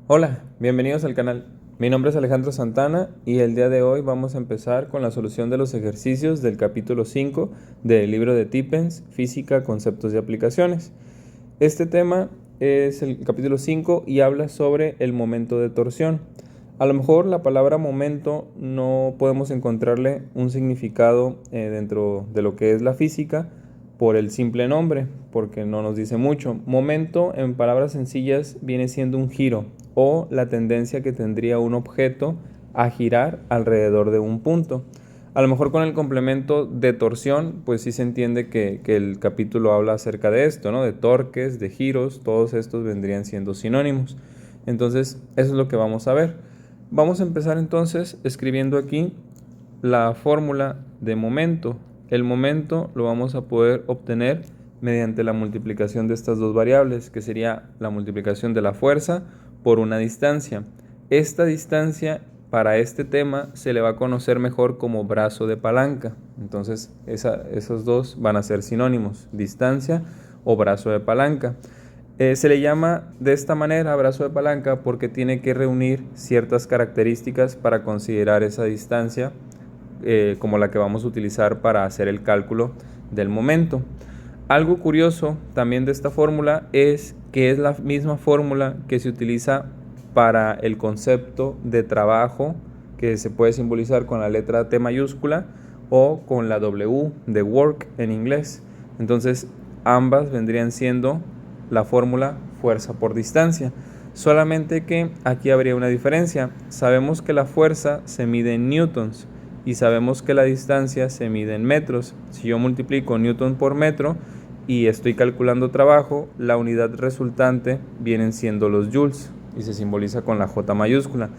Hola, bienvenidos al canal. Mi nombre es Alejandro Santana y el día de hoy vamos a empezar con la solución de los ejercicios del capítulo 5 del libro de Tippens, Física, Conceptos y Aplicaciones. Este tema es el capítulo 5 y habla sobre el momento de torsión. A lo mejor la palabra momento no podemos encontrarle un significado dentro de lo que es la física por el simple nombre, porque no nos dice mucho. Momento, en palabras sencillas, viene siendo un giro o la tendencia que tendría un objeto a girar alrededor de un punto. A lo mejor con el complemento de torsión, pues sí se entiende que el capítulo habla acerca de esto, ¿no? De torques, de giros, todos estos vendrían siendo sinónimos. Entonces, eso es lo que vamos a ver. Vamos a empezar entonces escribiendo aquí la fórmula de momento. El momento lo vamos a poder obtener mediante la multiplicación de estas dos variables, que sería la multiplicación de la fuerza por una distancia. Esta distancia para este tema se le va a conocer mejor como brazo de palanca. Entonces esos dos van a ser sinónimos, distancia o brazo de palanca. Se le llama de esta manera brazo de palanca porque tiene que reunir ciertas características para considerar esa distancia como la que vamos a utilizar para hacer el cálculo del momento. Algo curioso también de esta fórmula es que es la misma fórmula que se utiliza para el concepto de trabajo, que se puede simbolizar con la letra T mayúscula o con la W de work en inglés. Entonces ambas vendrían siendo la fórmula fuerza por distancia, solamente que aquí habría una diferencia. Sabemos que la fuerza se mide en newtons y sabemos que la distancia se mide en metros. Si yo multiplico newton por metro y estoy calculando trabajo, la unidad resultante vienen siendo los joules y se simboliza con la J mayúscula.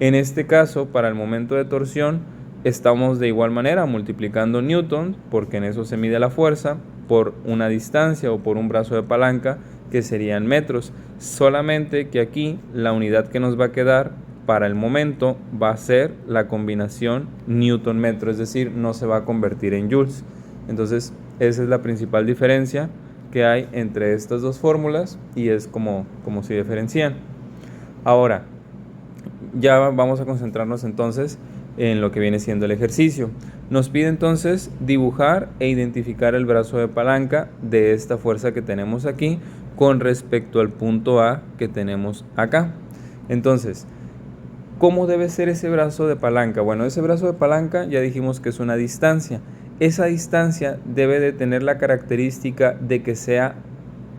En este caso, para el momento de torsión, estamos de igual manera multiplicando newton, porque en eso se mide la fuerza, por una distancia o por un brazo de palanca, que serían metros. Solamente que aquí la unidad que nos va a quedar para el momento va a ser la combinación newton-metro, es decir, no se va a convertir en joules. Entonces, esa es la principal diferencia que hay entre estas dos fórmulas y es como se diferencian. Ahora, ya vamos a concentrarnos entonces en lo que viene siendo el ejercicio. Nos pide entonces dibujar e identificar el brazo de palanca de esta fuerza que tenemos aquí con respecto al punto A que tenemos acá. Entonces, ¿cómo debe ser ese brazo de palanca? Bueno, ese brazo de palanca ya dijimos que es una distancia. Esa distancia debe de tener la característica de que sea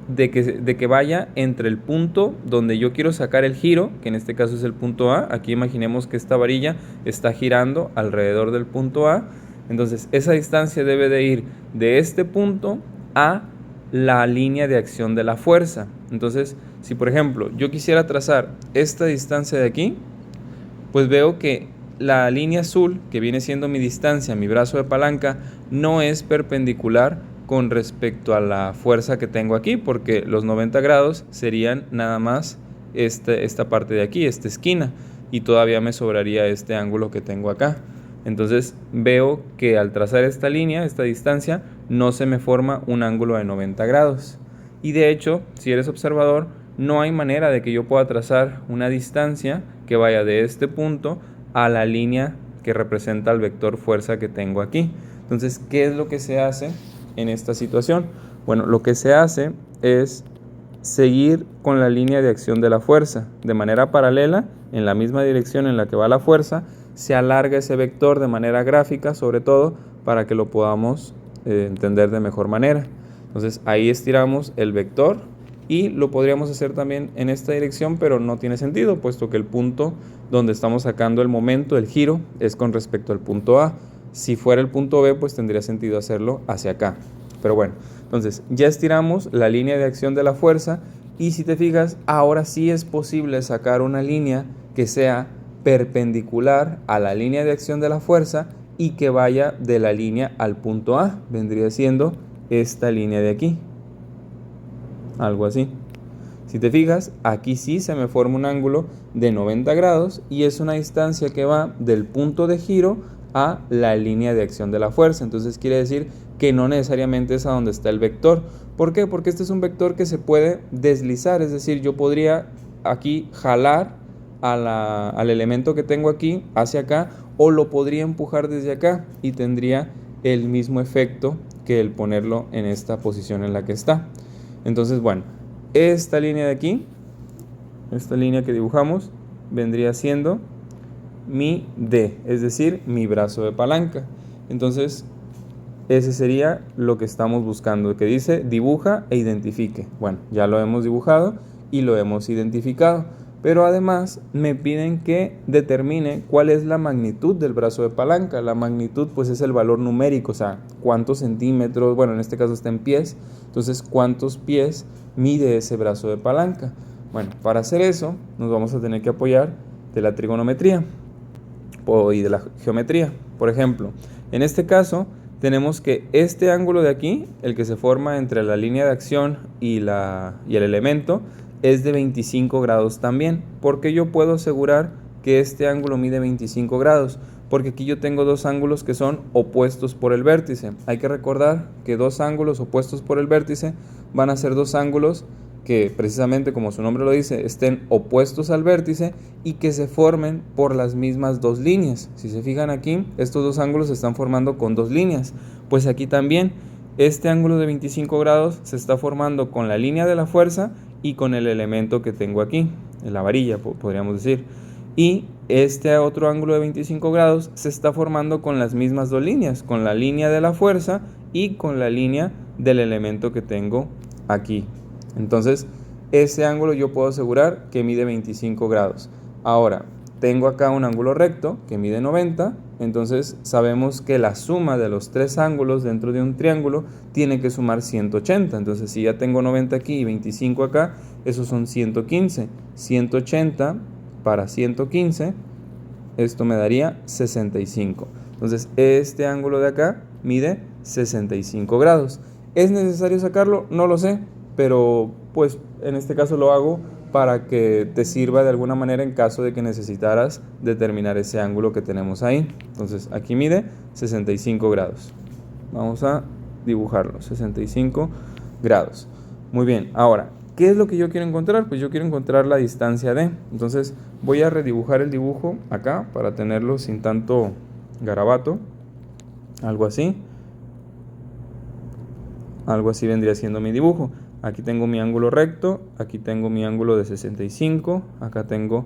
de que vaya entre el punto donde yo quiero sacar el giro, que en este caso es el punto A. Aquí imaginemos que esta varilla está girando alrededor del punto A. Entonces esa distancia debe de ir de este punto a la línea de acción de la fuerza. Entonces, si por ejemplo yo quisiera trazar esta distancia de aquí, pues veo que la línea azul, que viene siendo mi distancia, mi brazo de palanca, no es perpendicular con respecto a la fuerza que tengo aquí, porque los 90 grados serían nada más esta parte de aquí, esta esquina, y todavía me sobraría este ángulo que tengo acá. Entonces veo que al trazar esta línea, esta distancia, no se me forma un ángulo de 90 grados. Y de hecho, si eres observador, no hay manera de que yo pueda trazar una distancia que vaya de este punto a la línea que representa el vector fuerza que tengo aquí. Entonces, ¿qué es lo que se hace en esta situación? Bueno, lo que se hace es seguir con la línea de acción de la fuerza. De manera paralela, en la misma dirección en la que va la fuerza, se alarga ese vector de manera gráfica, sobre todo, para que lo podamos entender de mejor manera. Entonces, ahí estiramos el vector y lo podríamos hacer también en esta dirección, pero no tiene sentido, puesto que el punto donde estamos sacando el momento, el giro, es con respecto al punto A. Si fuera el punto B, pues tendría sentido hacerlo hacia acá. Pero bueno, entonces ya estiramos la línea de acción de la fuerza y si te fijas, ahora sí es posible sacar una línea que sea perpendicular a la línea de acción de la fuerza y que vaya de la línea al punto A. Vendría siendo esta línea de aquí. Algo así. Si te fijas, aquí sí se me forma un ángulo de 90 grados y es una distancia que va del punto de giro a la línea de acción de la fuerza. Entonces quiere decir que no necesariamente es a donde está el vector. ¿Por qué? Porque este es un vector que se puede deslizar, es decir, yo podría aquí jalar al elemento que tengo aquí hacia acá, o lo podría empujar desde acá y tendría el mismo efecto que el ponerlo en esta posición en la que está. Entonces, bueno, esta línea de aquí, esta línea que dibujamos, vendría siendo mi D, es decir, mi brazo de palanca. Entonces, ese sería lo que estamos buscando, que dice dibuja e identifique. Bueno, ya lo hemos dibujado y lo hemos identificado, pero además me piden que determine cuál es la magnitud del brazo de palanca. La magnitud pues es el valor numérico, o sea, cuántos centímetros, bueno, en este caso está en pies, entonces cuántos pies mide ese brazo de palanca. Bueno, para hacer eso nos vamos a tener que apoyar de la trigonometría y de la geometría. Por ejemplo, en este caso tenemos que este ángulo de aquí, el que se forma entre la línea de acción y el elemento, es de 25 grados también. ¿Por qué yo puedo asegurar que este ángulo mide 25 grados? Porque aquí yo tengo dos ángulos que son opuestos por el vértice. Hay que recordar que dos ángulos opuestos por el vértice van a ser dos ángulos que precisamente como su nombre lo dice, estén opuestos al vértice y que se formen por las mismas dos líneas. Si se fijan aquí, estos dos ángulos se están formando con dos líneas. Pues aquí también, este ángulo de 25 grados se está formando con la línea de la fuerza y con el elemento que tengo aquí, en la varilla, podríamos decir. Y este otro ángulo de 25 grados se está formando con las mismas dos líneas, con la línea de la fuerza y con la línea del elemento que tengo aquí. Entonces, ese ángulo yo puedo asegurar que mide 25 grados. Ahora, tengo acá un ángulo recto que mide 90, entonces sabemos que la suma de los tres ángulos dentro de un triángulo tiene que sumar 180. Entonces, si ya tengo 90 aquí y 25 acá, esos son 115. 180 para 115, esto me daría 65. Entonces, este ángulo de acá mide 65 grados. ¿Es necesario sacarlo? No lo sé, pero pues en este caso lo hago para que te sirva de alguna manera en caso de que necesitaras determinar ese ángulo que tenemos ahí. Entonces aquí mide 65 grados. Vamos a dibujarlo, 65 grados. Muy bien, ahora, ¿qué es lo que yo quiero encontrar? Pues yo quiero encontrar la distancia D. Entonces voy a redibujar el dibujo acá para tenerlo sin tanto garabato. Algo así. Algo así vendría siendo mi dibujo. Aquí tengo mi ángulo recto, aquí tengo mi ángulo de 65, acá tengo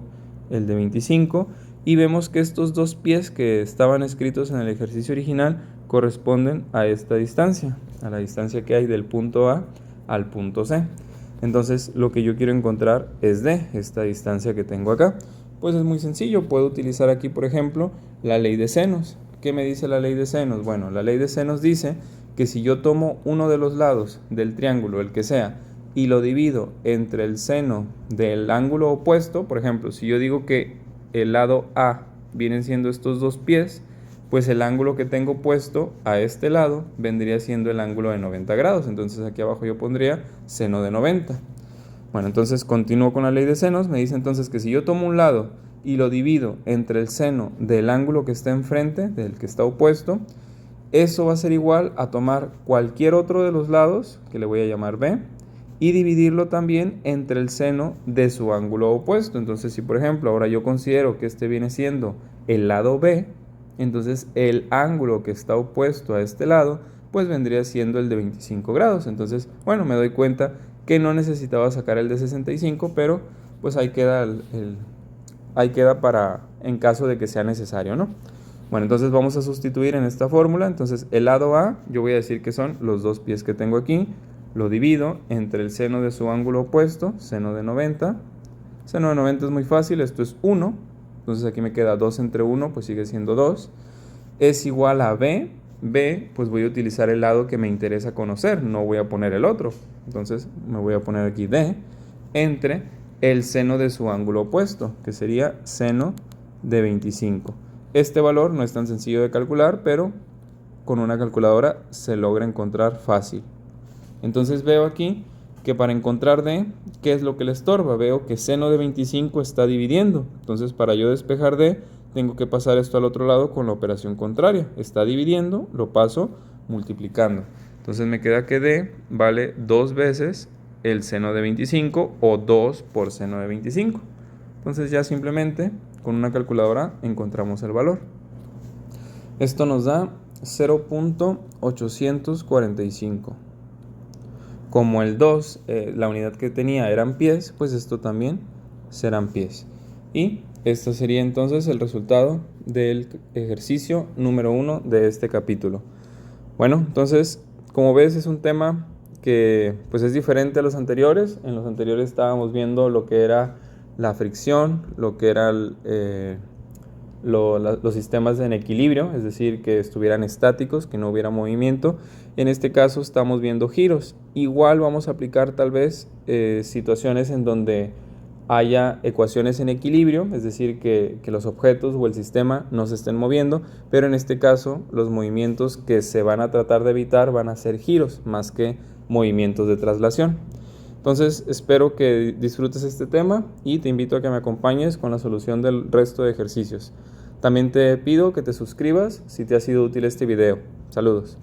el de 25 y vemos que estos dos pies que estaban escritos en el ejercicio original corresponden a esta distancia, a la distancia que hay del punto A al punto C. Entonces lo que yo quiero encontrar es D, esta distancia que tengo acá. Pues es muy sencillo, puedo utilizar aquí por ejemplo la ley de senos. ¿Qué me dice la ley de senos? Bueno, la ley de senos dice que si yo tomo uno de los lados del triángulo, el que sea, y lo divido entre el seno del ángulo opuesto, por ejemplo, si yo digo que el lado A vienen siendo estos dos pies, pues el ángulo que tengo puesto a este lado vendría siendo el ángulo de 90 grados. Entonces aquí abajo yo pondría seno de 90. Bueno, entonces continúo con la ley de senos. Me dice entonces que si yo tomo un lado y lo divido entre el seno del ángulo que está enfrente, del que está opuesto, eso va a ser igual a tomar cualquier otro de los lados, que le voy a llamar B, y dividirlo también entre el seno de su ángulo opuesto. Entonces, si por ejemplo ahora yo considero que este viene siendo el lado B, entonces el ángulo que está opuesto a este lado, pues vendría siendo el de 25 grados. Entonces, bueno, me doy cuenta que no necesitaba sacar el de 65, pero pues ahí queda, ahí queda para en caso de que sea necesario, ¿no? Bueno, entonces vamos a sustituir en esta fórmula. Entonces el lado A, yo voy a decir que son los dos pies que tengo aquí. Lo divido entre el seno de su ángulo opuesto, seno de 90. Seno de 90 es muy fácil, esto es 1. Entonces aquí me queda 2 entre 1, pues sigue siendo 2. Es igual a B. B, pues voy a utilizar el lado que me interesa conocer, no voy a poner el otro. Entonces me voy a poner aquí D entre el seno de su ángulo opuesto, que sería seno de 25. Este valor no es tan sencillo de calcular, pero con una calculadora se logra encontrar fácil. Entonces veo aquí que para encontrar D, ¿qué es lo que le estorba? Veo que seno de 25 está dividiendo. Entonces para yo despejar D, tengo que pasar esto al otro lado con la operación contraria. Está dividiendo, lo paso multiplicando. Entonces me queda que D vale 2 veces el seno de 25 o 2 por seno de 25. Entonces ya simplemente con una calculadora encontramos el valor. Esto nos da 0.845. Como el 2, la unidad que tenía eran pies, pues esto también serán pies. Y esto sería entonces el resultado del ejercicio número 1 de este capítulo. Bueno, entonces, como ves, es un tema que pues es diferente a los anteriores. En los anteriores estábamos viendo lo que era la fricción, lo que eran los sistemas en equilibrio, es decir, que estuvieran estáticos, que no hubiera movimiento. En este caso estamos viendo giros. Igual vamos a aplicar tal vez situaciones en donde haya ecuaciones en equilibrio, es decir, que los objetos o el sistema no se estén moviendo, pero en este caso los movimientos que se van a tratar de evitar van a ser giros más que movimientos de traslación. Entonces espero que disfrutes este tema y te invito a que me acompañes con la solución del resto de ejercicios. También te pido que te suscribas si te ha sido útil este video. Saludos.